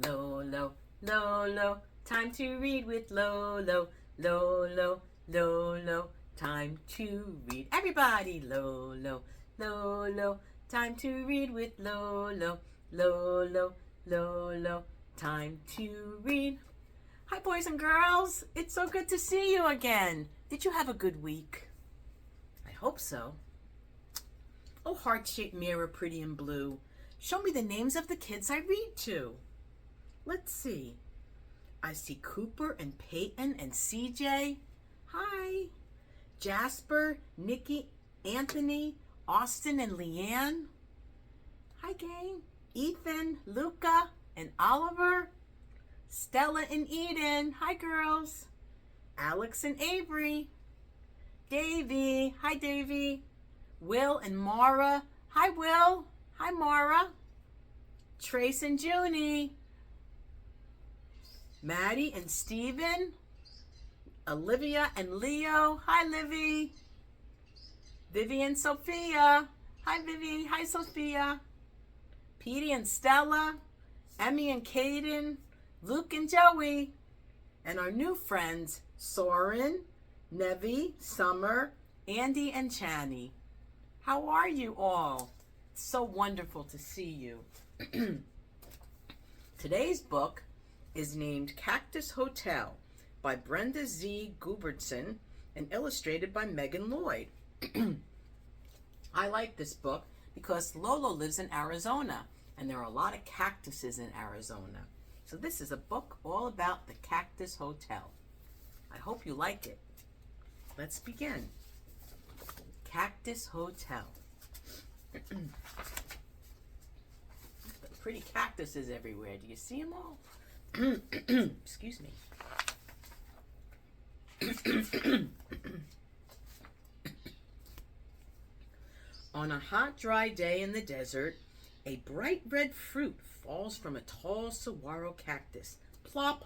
Lolo, Lolo, time to read with Lolo, Lolo, Lolo, time to read. Everybody, Lolo, Lolo, time to read with Lolo, Lolo, Lolo, time to read. Hi, boys and girls. It's so good to see you again. Did you have a good week? I hope so. Oh, heart-shaped mirror, pretty and blue. Show me the names of the kids I read to. Let's see. I see Cooper and Peyton and CJ. Hi. Jasper, Nikki, Anthony, Austin and Leanne. Hi, gang. Ethan, Luca, and Oliver. Stella and Eden. Hi, girls. Alex and Avery. Davy. Hi, Davy. Will and Mara. Hi, Will. Hi, Mara. Trace and Junie. Maddie and Steven. Olivia and Leo. Hi, Livy. Vivi and Sophia. Hi, Vivi. Hi, Sophia. Petey and Stella. Emmy and Caden. Luke and Joey. And our new friends, Soren, Nevi, Summer, Andy, and Chani. How are you all? It's so wonderful to see you. Today's book is named Cactus Hotel by Brenda Z. Gubertson and illustrated by Megan Lloyd. I like this book because Lolo lives in Arizona and there are a lot of cactuses in Arizona. So this is a book all about the Cactus Hotel. I hope you like it. Let's begin. Cactus Hotel. Pretty cactuses everywhere. Do you see them all? Excuse me. On a hot, dry day in the desert, a bright red fruit falls from a tall saguaro cactus. Plop!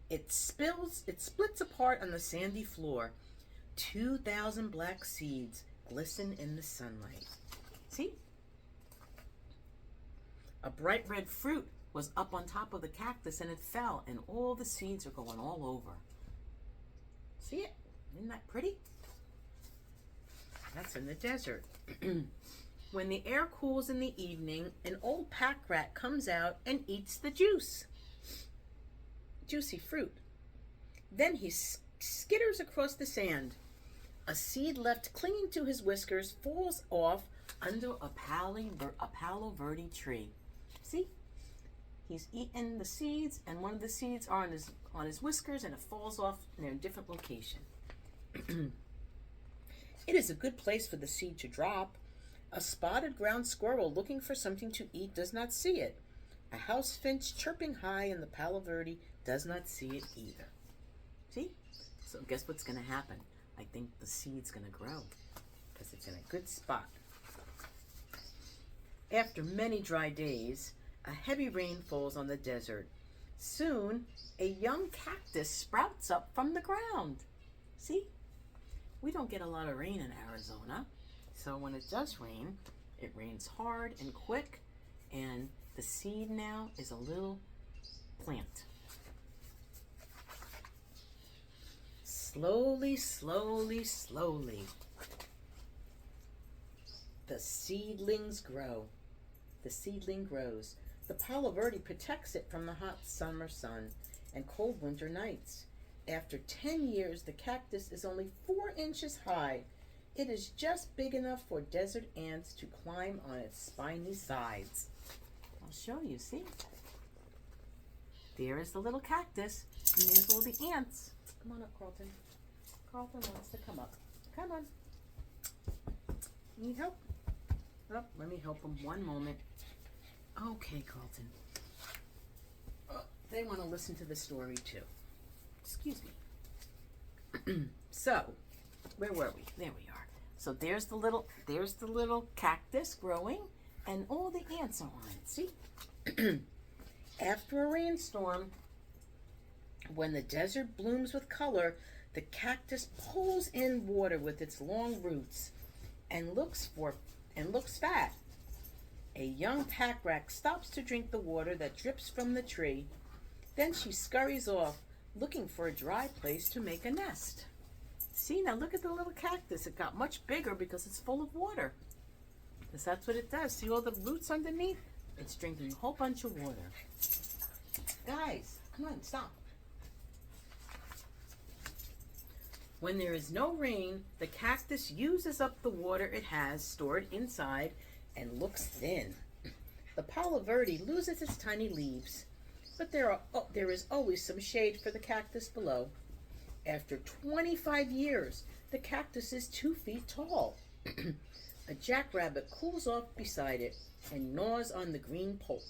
It splits apart on the sandy floor. 2,000 black seeds glisten in the sunlight. See? A bright red fruit was up on top of the cactus and it fell, and all the seeds are going all over. See it? Isn't that pretty? That's in the desert. When the air cools in the evening, an old pack rat comes out and eats the juice. Juicy fruit. Then he skitters across the sand. A seed left clinging to his whiskers falls off under a Palo Verde tree. See? He's eaten the seeds, and one of the seeds are on his whiskers, and it falls off in a different location. It is a good place for the seed to drop. A spotted ground squirrel looking for something to eat does not see it. A house finch chirping high in the Palo Verde does not see it either. See? So guess what's going to happen? I think the seed's going to grow because it's in a good spot. After many dry days, a heavy rain falls on the desert. Soon, a young cactus sprouts up from the ground. See? We don't get a lot of rain in Arizona. So when it does rain, it rains hard and quick, and the seed now is a little plant. Slowly, slowly, slowly, the seedlings grow. The seedling grows. The Palo Verde protects it from the hot summer sun and cold winter nights. After 10 years, the cactus is only 4 inches high. It is just big enough for desert ants to climb on its spiny sides. I'll show you, see? There is the little cactus, and there's all the ants. Come on up, Carlton. Carlton wants to come up. Come on. Need help? Oh, let me help him one moment. Okay, Carlton. Oh, they want to listen to the story too. Excuse me. So, where were we? There we are. So there's the little cactus growing, and all the ants are on it. See? After a rainstorm, when the desert blooms with color, the cactus pulls in water with its long roots and looks fat. A young pack rat stops to drink the water that drips from the tree. Then she scurries off, looking for a dry place to make a nest. See, now look at the little cactus. It got much bigger because it's full of water. Because that's what it does. See all the roots underneath? It's drinking a whole bunch of water. Guys, come on, stop. When there is no rain, the cactus uses up the water it has stored inside and looks thin. The palo verde loses its tiny leaves, but there is always some shade for the cactus below. After 25 years, the cactus is 2 feet tall. A jackrabbit cools off beside it and gnaws on the green pulp.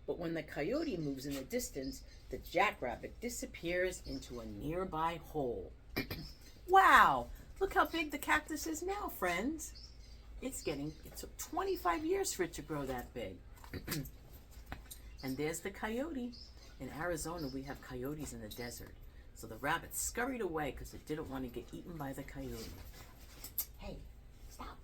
But when the coyote moves in the distance, the jackrabbit disappears into a nearby hole. Wow! Look how big the cactus is now, friends. It took 25 years for it to grow that big. And there's the coyote. In Arizona, we have coyotes in the desert. So the rabbit scurried away because it didn't want to get eaten by the coyote. Hey, stop.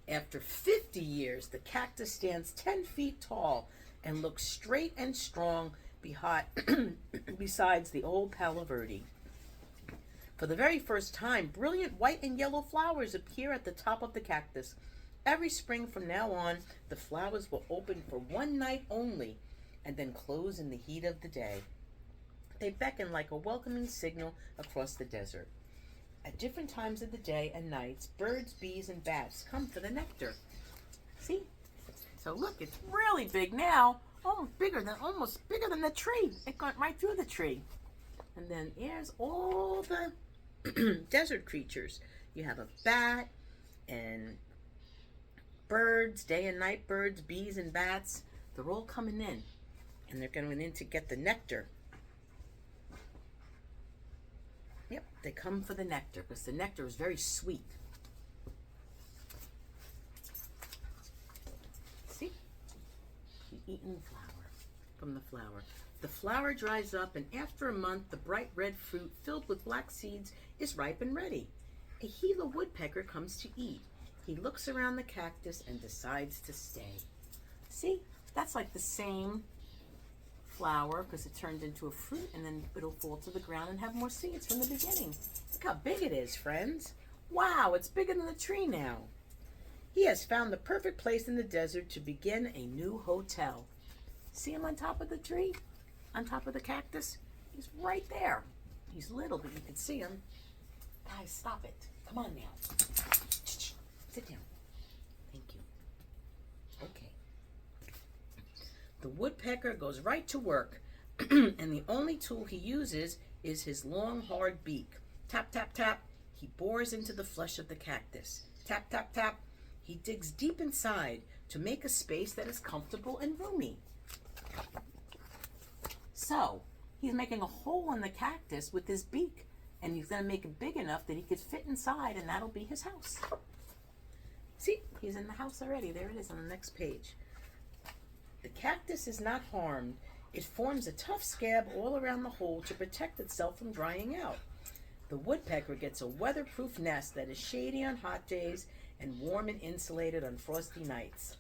After 50 years, the cactus stands 10 feet tall and looks straight and strong besides the old palo verde. For the very first time, brilliant white and yellow flowers appear at the top of the cactus. Every spring from now on, the flowers will open for one night only and then close in the heat of the day. They beckon like a welcoming signal across the desert. At different times of the day and nights, birds, bees, and bats come for the nectar. See? So look, it's really big now. Almost bigger than the tree. It got right through the tree. And then here's all the desert creatures. You have a bat and birds, day and night birds, bees and bats. They're all coming in. And they're going in to get the nectar. Yep, they come for the nectar because the nectar is very sweet. See? She's eating the flower from the flower. The flower dries up, and after a month, the bright red fruit filled with black seeds is ripe and ready. A Gila woodpecker comes to eat. He looks around the cactus and decides to stay. See? That's like the same flower because it turned into a fruit and then it'll fall to the ground and have more seeds from the beginning. Look how big it is, friends. Wow, it's bigger than the tree now. He has found the perfect place in the desert to begin a new hotel. See him on top of the tree? On top of the cactus? He's right there. He's little, but you can see him. Guys, stop it. Come on now. Sit down. Thank you. Okay. The woodpecker goes right to work, and the only tool he uses is his long, hard beak. Tap, tap, tap. He bores into the flesh of the cactus. Tap, tap, tap. He digs deep inside to make a space that is comfortable and roomy. So, he's making a hole in the cactus with his beak, and he's going to make it big enough that he could fit inside, and that'll be his house. See, he's in the house already. There it is on the next page. The cactus is not harmed. It forms a tough scab all around the hole to protect itself from drying out. The woodpecker gets a weatherproof nest that is shady on hot days and warm and insulated on frosty nights.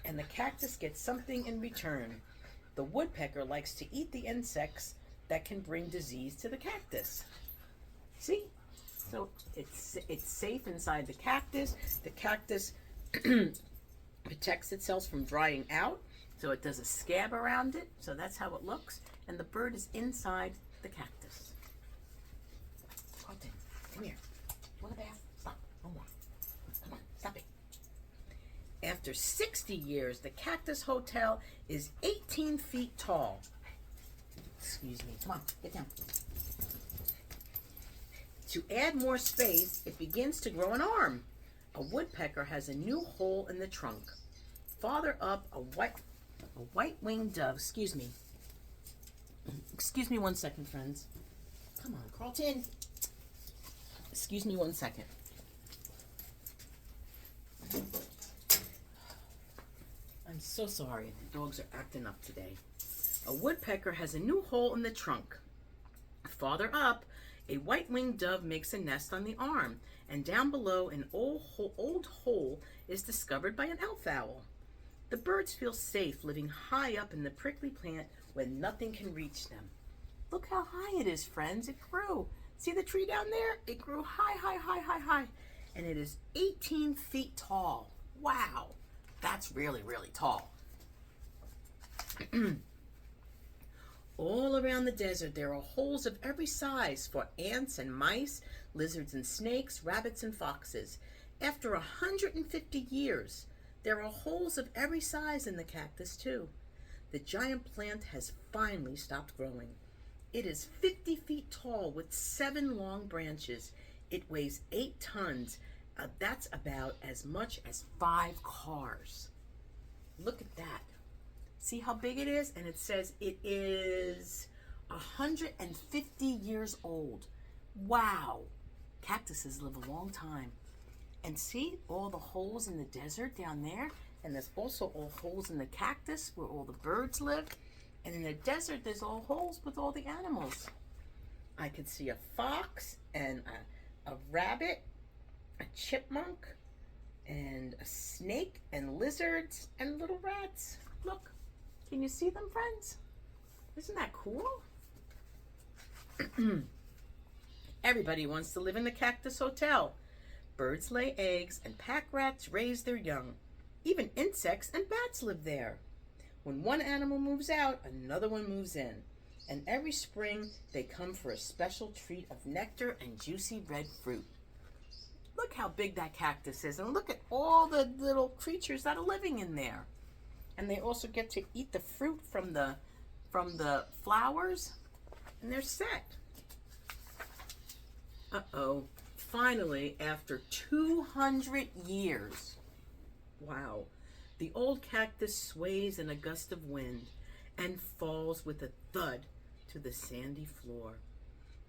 And the cactus gets something in return. The woodpecker likes to eat the insects that can bring disease to the cactus. See? So it's safe inside the cactus. The cactus protects itself from drying out. So it does a scab around it. So that's how it looks. And the bird is inside the cactus. Carlton, come here. You want a bath? Stop. No more. Come on. Stop it. After 60 years, the Cactus Hotel is 18 feet tall. Excuse me. Come on. Get down. To add more space, it begins to grow an arm. A woodpecker has a new hole in the trunk. Farther up, a white-winged dove. Excuse me. Excuse me 1 second, friends. Come on, Carlton. Excuse me 1 second. I'm so sorry. The dogs are acting up today. A woodpecker has a new hole in the trunk. Farther up, a white-winged dove makes a nest on the arm, And down below, an old hole is discovered by an elf owl. The birds feel safe living high up in the prickly plant where nothing can reach them. Look how high it is, friends. It grew. See the tree down there? It grew high, high, high, high, high. And it is 18 feet tall. Wow. That's really, really tall. All around the desert, there are holes of every size for ants and mice, lizards and snakes, rabbits and foxes. After 150 years, there are holes of every size in the cactus, too. The giant plant has finally stopped growing. It is 50 feet tall with 7 long branches. It weighs 8 tons. That's about as much as 5 cars. Look at that. See how big it is? And it says it is 150 years old. Wow. Cactuses live a long time. And see all the holes in the desert down there? And there's also all holes in the cactus where all the birds live. And in the desert, there's all holes with all the animals. I could see a fox and a rabbit, a chipmunk, and a snake, and lizards, and little rats. Look, can you see them, friends? Isn't that cool? Everybody wants to live in the Cactus Hotel. Birds lay eggs, and pack rats raise their young. Even insects and bats live there. When one animal moves out, another one moves in. And every spring, they come for a special treat of nectar and juicy red fruit. Look how big that cactus is, and look at all the little creatures that are living in there. And they also get to eat the fruit from the flowers, and they're set. Uh-oh. Finally, after 200 years, wow, the old cactus sways in a gust of wind and falls with a thud to the sandy floor.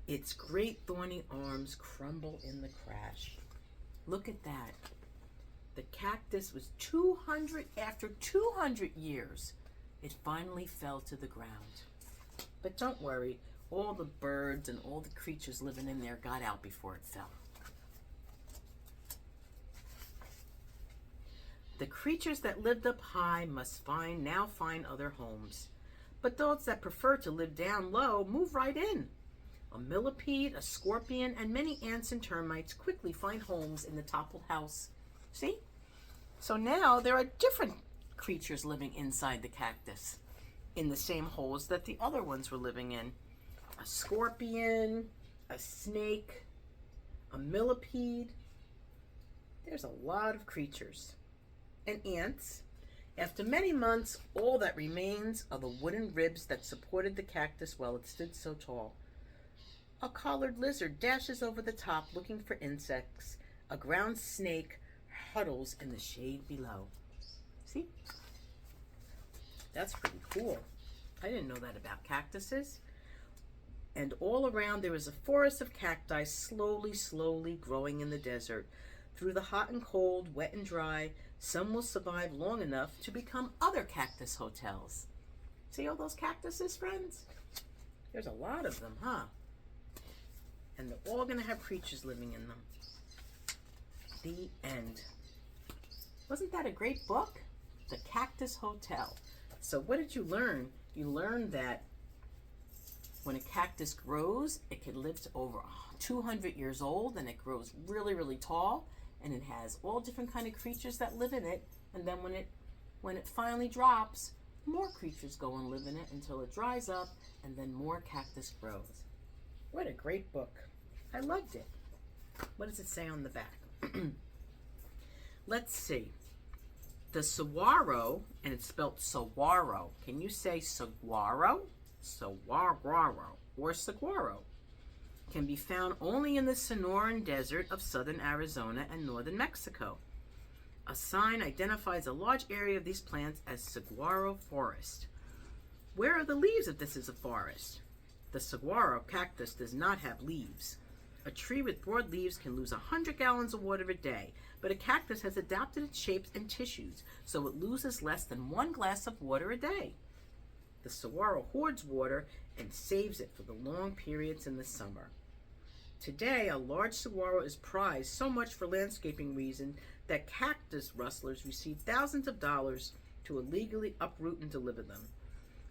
Its great thorny arms crumble in the crash. Look at that. The cactus was after 200 years, it finally fell to the ground. But don't worry, all the birds and all the creatures living in there got out before it fell. The creatures that lived up high must now find other homes. But those that prefer to live down low move right in. A millipede, a scorpion, and many ants and termites quickly find homes in the toppled house. See? So now there are different creatures living inside the cactus in the same holes that the other ones were living in. A scorpion, a snake, a millipede. There's a lot of creatures. And ants. After many months, all that remains are the wooden ribs that supported the cactus while it stood so tall. A collared lizard dashes over the top looking for insects. A ground snake huddles in the shade below. See? That's pretty cool. I didn't know that about cactuses. And all around there is a forest of cacti slowly growing in the desert. Through the hot and cold, wet and dry, some will survive long enough to become other cactus hotels. See all those cactuses, friends? There's a lot of them, huh? And they're all going to have creatures living in them. The end. Wasn't that a great book? The Cactus Hotel. So what did you learn? You learned that when a cactus grows, it can live to over 200 years old, and it grows really tall, and it has all different kind of creatures that live in it. And then when it finally drops, more creatures go and live in it until it dries up, and then more cactus grows. What a great book. I loved it. What does it say on the back? Let's see. The saguaro, and it's spelled saguaro. Can you say saguaro? Saguaro or saguaro. Can be found only in the Sonoran Desert of southern Arizona and northern Mexico. A sign identifies a large area of these plants as saguaro forest. Where are the leaves if this is a forest? The saguaro cactus does not have leaves. A tree with broad leaves can lose 100 gallons of water a day, but a cactus has adapted its shapes and tissues, so it loses less than 1 glass of water a day. The saguaro hoards water and saves it for the long periods in the summer. Today, a large saguaro is prized so much for landscaping reason that cactus rustlers receive thousands of dollars to illegally uproot and deliver them.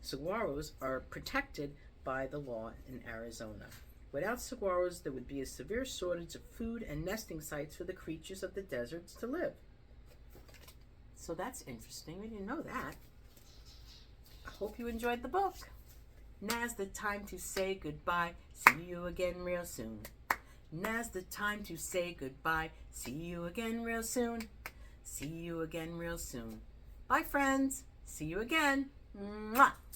Saguaros are protected by the law in Arizona. Without saguaros, there would be a severe shortage of food and nesting sites for the creatures of the deserts to live. So that's interesting. We didn't know that. I hope you enjoyed the book. Now's the time to say goodbye. See you again real soon. Now's the time to say goodbye. See you again real soon. See you again real soon. Bye, friends. See you again. Mwah.